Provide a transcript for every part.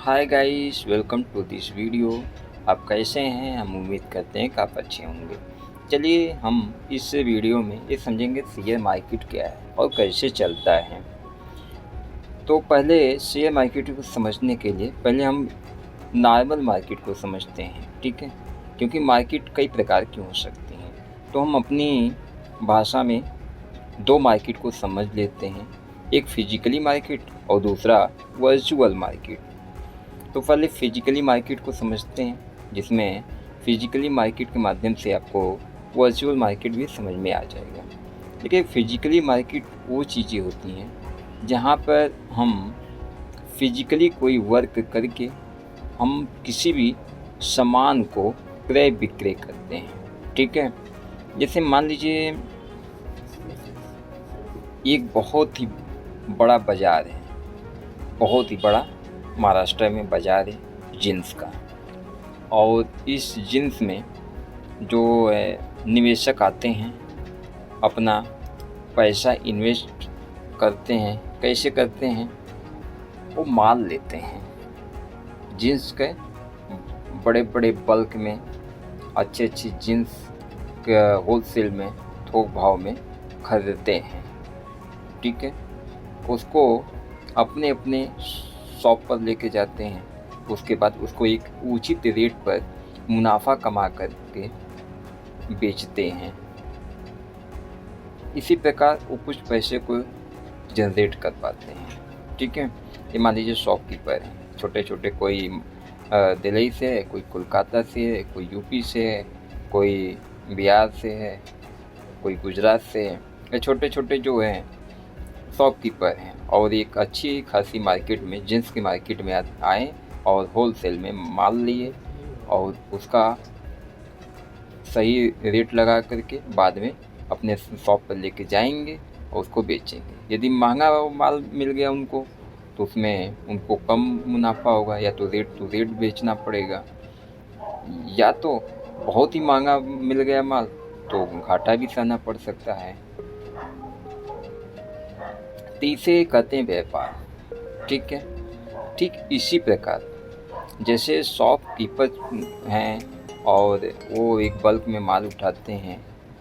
Hi guys, welcome to this video. आप कैसे हैं? हम उम्मीद करते हैं कि आप अच्छे होंगे। चलिए हम इस वीडियो में ये समझेंगे शेयर मार्केट क्या है और कैसे चलता है। तो पहले शेयर मार्केट को समझने के लिए पहले हम नॉर्मल मार्केट को समझते हैं, ठीक है? क्योंकि मार्केट कई प्रकार की हो सकती हैं। तो हम अपनी भाषा में दो मार्केट को समझ लेते हैं, एक फिजिकली मार्केट और दूसरा वर्चुअल मार्केट। तो पहले फिजिकली मार्केट को समझते हैं, जिसमें फिजिकली मार्केट के माध्यम से आपको वर्चुअल मार्केट भी समझ में आ जाएगा। देखिए, फिजिकली मार्केट वो चीज़ें होती हैं जहाँ पर हम फिजिकली कोई वर्क करके हम किसी भी सामान को क्रय विक्रय करते हैं, ठीक है? जैसे मान लीजिए एक बहुत ही बड़ा बाज़ार है, बहुत ही बड़ा महाराष्ट्र में बाज़ार है जीन्स का। और इस जीन्स में जो निवेशक आते हैं, अपना पैसा इन्वेस्ट करते हैं। कैसे करते हैं? वो माल लेते हैं, जीन्स के बड़े बड़े बल्क में, अच्छी अच्छी जीन्स के होलसेल में, थोक भाव में खरीदते हैं, ठीक है? उसको अपने अपने शॉप पर लेके जाते हैं। उसके बाद उसको एक उचित रेट पर मुनाफा कमा करके बेचते हैं। इसी प्रकार वो कुछ पैसे को जनरेट कर पाते हैं, ठीक है? ये मान लीजिए शॉपकीपर हैं, छोटे छोटे, कोई दिल्ली से है, कोई कोलकाता से है, कोई यूपी से है, कोई बिहार से है, कोई गुजरात से है। ये छोटे छोटे जो हैं शॉपकीपर हैं और एक अच्छी खासी मार्केट में, जींस की मार्केट में आए और होलसेल में माल लिए और उसका सही रेट लगा करके बाद में अपने शॉप पर लेके जाएंगे और उसको बेचेंगे। यदि महंगा माल मिल गया उनको तो उसमें उनको कम मुनाफा होगा, या तो रेट टू रेट बेचना पड़ेगा, या तो बहुत ही महंगा मिल गया माल तो घाटा भी सहना पड़ सकता है। तीसरे कहते हैं व्यापार, ठीक है? ठीक इसी प्रकार जैसे शॉपकीपर हैं और वो एक बल्क में माल उठाते हैं,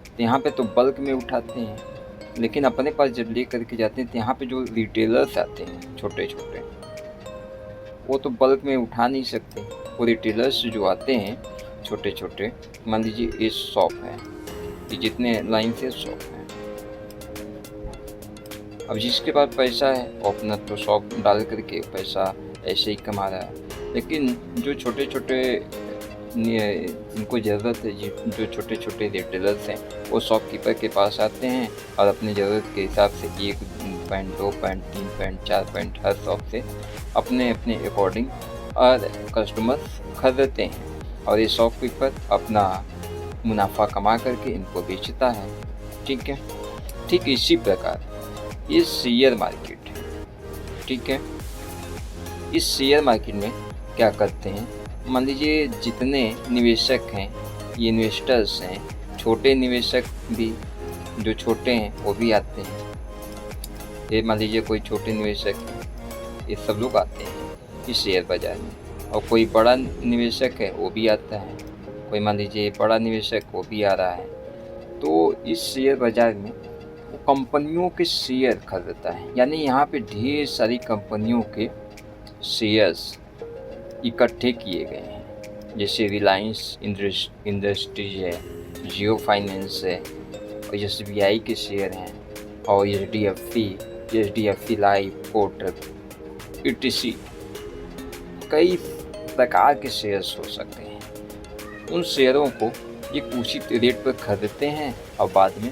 तो यहाँ पे तो बल्क में उठाते हैं, लेकिन अपने पास जब ले करके जाते हैं तो यहाँ पे जो रिटेलर्स आते हैं छोटे छोटे, वो तो बल्क में उठा नहीं सकते। वो रिटेलर्स जो आते हैं छोटे छोटे, मान लीजिए ये शॉप है, ये जितने लाइन से शॉप है, अब जिसके पास पैसा है वो अपना तो शॉप डाल करके पैसा ऐसे ही कमा रहा है। लेकिन जो छोटे छोटे इनको ज़रूरत है, जो छोटे छोटे रिटेलर्स हैं, वो शॉपकीपर के पास आते हैं और अपनी ज़रूरत के हिसाब से 1 पैंट, 2 पैंट, 3 पैंट, 4 पैंट हर शॉप से अपने अपने अकॉर्डिंग और कस्टमर खरीदते हैं और ये शॉपकीपर अपना मुनाफा कमा करके इनको बेचता है, ठीक है? ठीक इसी प्रकार ये शेयर मार्केट है, ठीक है? इस शेयर मार्केट में क्या करते हैं, मान लीजिए जितने निवेशक हैं, ये इन्वेस्टर्स हैं, छोटे निवेशक भी, जो छोटे हैं वो भी आते हैं। ये मान लीजिए कोई छोटे निवेशक हैं, ये सब लोग आते हैं इस शेयर बाज़ार में। और कोई बड़ा निवेशक है वो भी आता है, कोई मान लीजिए बड़ा निवेशक वो भी आ रहा है। तो इस शेयर बाज़ार में वो कंपनियों के शेयर खरीदता है, यानी यहाँ पे ढेर सारी कंपनियों के शेयर्स इकट्ठे किए गए हैं। जैसे रिलायंस इंडस्ट्रीज है, जियो फाइनेंस है, और SBI के शेयर हैं, और HDFC लाइफ, कोटक, ETC, कई प्रकार के शेयर्स हो सकते हैं। उन शेयरों को एक उचित रेट पर खरीदते हैं और बाद में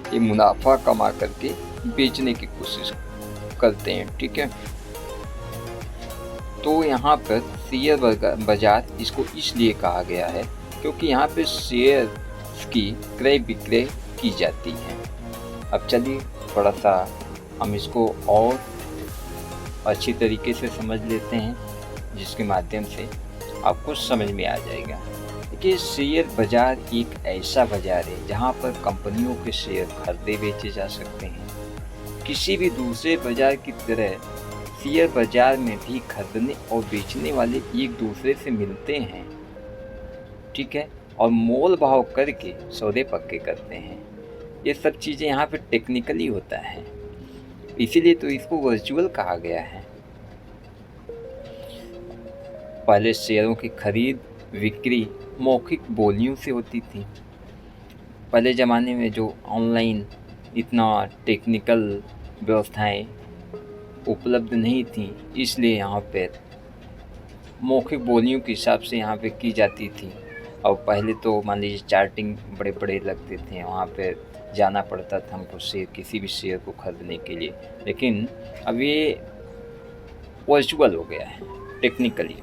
ये मुनाफा कमा करके बेचने की कोशिश करते हैं, ठीक है? तो यहाँ पर शेयर बाज़ार इसको इसलिए कहा गया है क्योंकि यहाँ पे शेयर की क्रय विक्रय की जाती है। अब चलिए थोड़ा सा हम इसको और अच्छी तरीके से समझ लेते हैं, जिसके माध्यम से आपको समझ में आ जाएगा। देखिए, शेयर बाज़ार एक ऐसा बाज़ार है जहाँ पर कंपनियों के शेयर खरीदे बेचे जा सकते हैं। किसी भी दूसरे बाज़ार की तरह शेयर बाजार में भी खरीदने और बेचने वाले एक दूसरे से मिलते हैं, ठीक है, और मोल भाव करके सौदे पक्के करते हैं। ये सब चीज़ें यहाँ पे टेक्निकली होता है, इसीलिए तो इसको वर्चुअल कहा गया है। पहले शेयरों की खरीद बिक्री मौखिक बोलियों से होती थी। पहले ज़माने में जो ऑनलाइन इतना टेक्निकल व्यवस्थाएं उपलब्ध नहीं थी, इसलिए यहाँ पे मौखिक बोलियों के हिसाब से यहाँ पे की जाती थी। और पहले तो मान लीजिए चार्टिंग बड़े बड़े लगते थे, वहाँ पे जाना पड़ता था हमको शेयर, किसी भी शेयर को खरीदने के लिए। लेकिन अब ये वर्चुअल हो गया है टेक्निकली,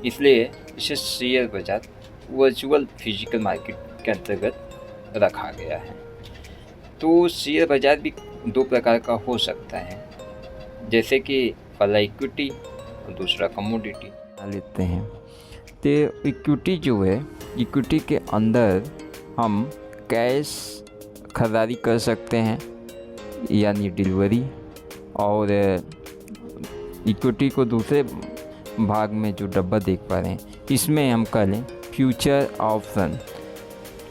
इसलिए इसे शेयर बाजार वर्चुअल फिजिकल मार्केट के अंतर्गत रखा गया है। तो शेयर बाजार भी दो प्रकार का हो सकता है, जैसे कि पहला इक्विटी और दूसरा कमोडिटी लेते हैं। तो इक्विटी जो है, इक्विटी के अंदर हम कैश खरीदारी कर सकते हैं, यानी डिलीवरी। और इक्विटी को दूसरे भाग में जो डब्बा देख पा रहे हैं, इसमें हम कर लें फ्यूचर ऑप्शन,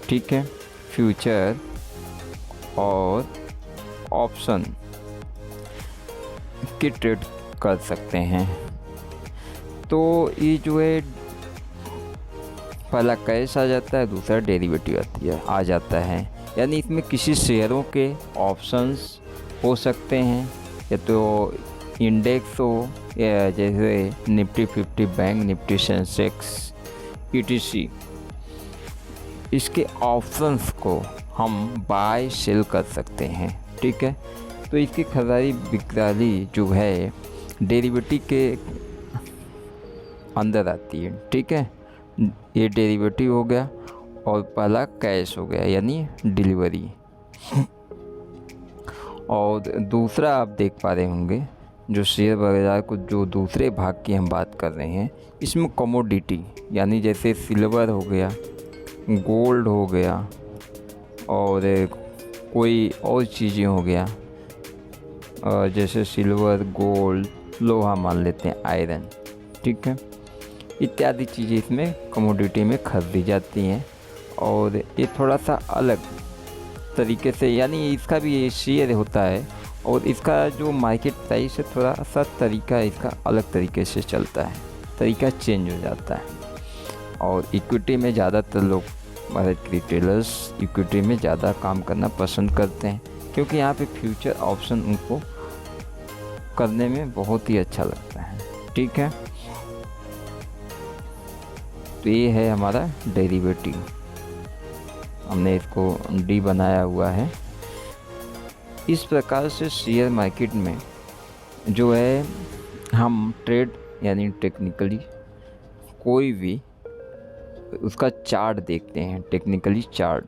ठीक है, फ्यूचर और ऑप्शन के ट्रेड कर सकते हैं। तो ये जो है पहला कैश आ जाता है, दूसरा डेरिवेटिव आ जाता है। यानी इसमें किसी शेयरों के ऑप्शंस हो सकते हैं, या तो इंडेक्स हो, या जैसे Nifty 50 bank Nifty Sensex ETC, इसके ऑप्शंस को हम बाय सेल कर सकते हैं, ठीक है। तो इसकी खरीदारी बिक्री जो है डेरिवेटिव के अंदर आती है, ठीक है। ये डेरिवेटिव हो गया और पहला कैश हो गया, यानी डिलीवरी। और दूसरा आप देख पा रहे होंगे जो शेयर बाजार को जो दूसरे भाग की हम बात कर रहे हैं, इसमें कमोडिटी, यानी जैसे सिल्वर हो गया, गोल्ड हो गया, और कोई और चीज़ें हो गया, जैसे सिल्वर, गोल्ड, लोहा मान लेते हैं, आयरन, ठीक है, इत्यादि चीज़ें इसमें कमोडिटी में खरीदी जाती हैं। और ये थोड़ा सा अलग तरीके से, यानी इसका भी ये शेयर होता है, और इसका जो मार्केट प्राइस है थोड़ा सा तरीका इसका अलग तरीके से चलता है, तरीका चेंज हो जाता है। और इक्विटी में ज़्यादातर लोग, भारत के रिटेलर्स इक्विटी में ज़्यादा काम करना पसंद करते हैं, क्योंकि यहाँ पे फ्यूचर ऑप्शन उनको करने में बहुत ही अच्छा लगता है, ठीक है। तो ये है हमारा डेरिवेटिव, हमने इसको डी बनाया हुआ है। इस प्रकार से शेयर मार्केट में जो है हम ट्रेड, यानी टेक्निकली कोई भी उसका चार्ट देखते हैं, टेक्निकली चार्ट,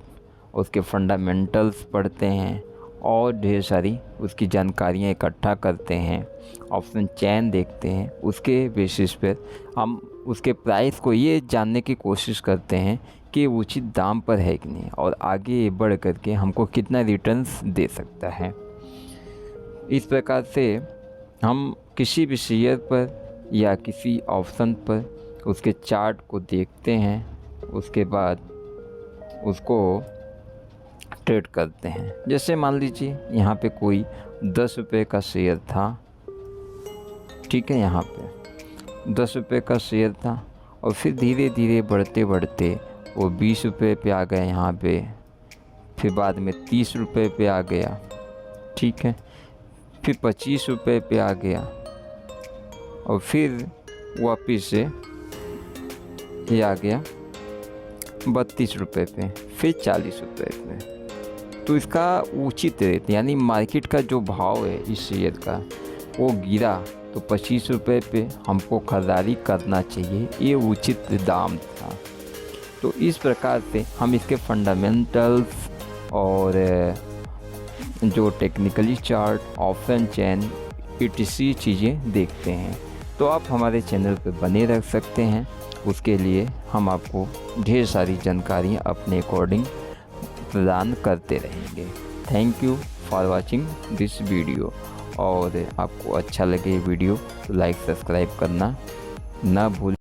उसके फंडामेंटल्स पढ़ते हैं और ढेर सारी उसकी जानकारियाँ इकट्ठा करते हैं, ऑप्शन चेन देखते हैं। उसके बेसिस पर हम उसके प्राइस को ये जानने की कोशिश करते हैं कि उचित दाम पर है कि नहीं, और आगे बढ़ करके हमको कितना रिटर्न्स दे सकता है। इस प्रकार से हम किसी भी शेयर पर या किसी ऑप्शन पर उसके चार्ट को देखते हैं, उसके बाद उसको ट्रेड करते हैं। जैसे मान लीजिए यहाँ पे कोई 10 रुपये का शेयर था, ठीक है, यहाँ पे 10 रुपये का शेयर था, और फिर धीरे धीरे बढ़ते बढ़ते वो 20 रुपये पे आ गए यहाँ पे, फिर बाद में 30 रुपये पे आ गया, ठीक है, फिर 25 रुपये पे आ गया, और फिर वापिस से ये आ गया 32 रुपये पे, फिर 40 रुपये पे। तो इसका उचित रेट, यानी मार्केट का जो भाव है इस शेयर का, वो गिरा तो 25 रुपये पे हमको खरीदारी करना चाहिए, ये उचित दाम था। तो इस प्रकार से हम इसके फंडामेंटल्स और जो technically chart, option chain, ETC चीज़ें देखते हैं। तो आप हमारे चैनल पर बने रह सकते हैं, उसके लिए हम आपको ढेर सारी जानकारियाँ अपने अकॉर्डिंग प्रदान करते रहेंगे। Thank you for watching this video. और आपको अच्छा लगे वीडियो तो लाइक सब्सक्राइब करना ना भूल।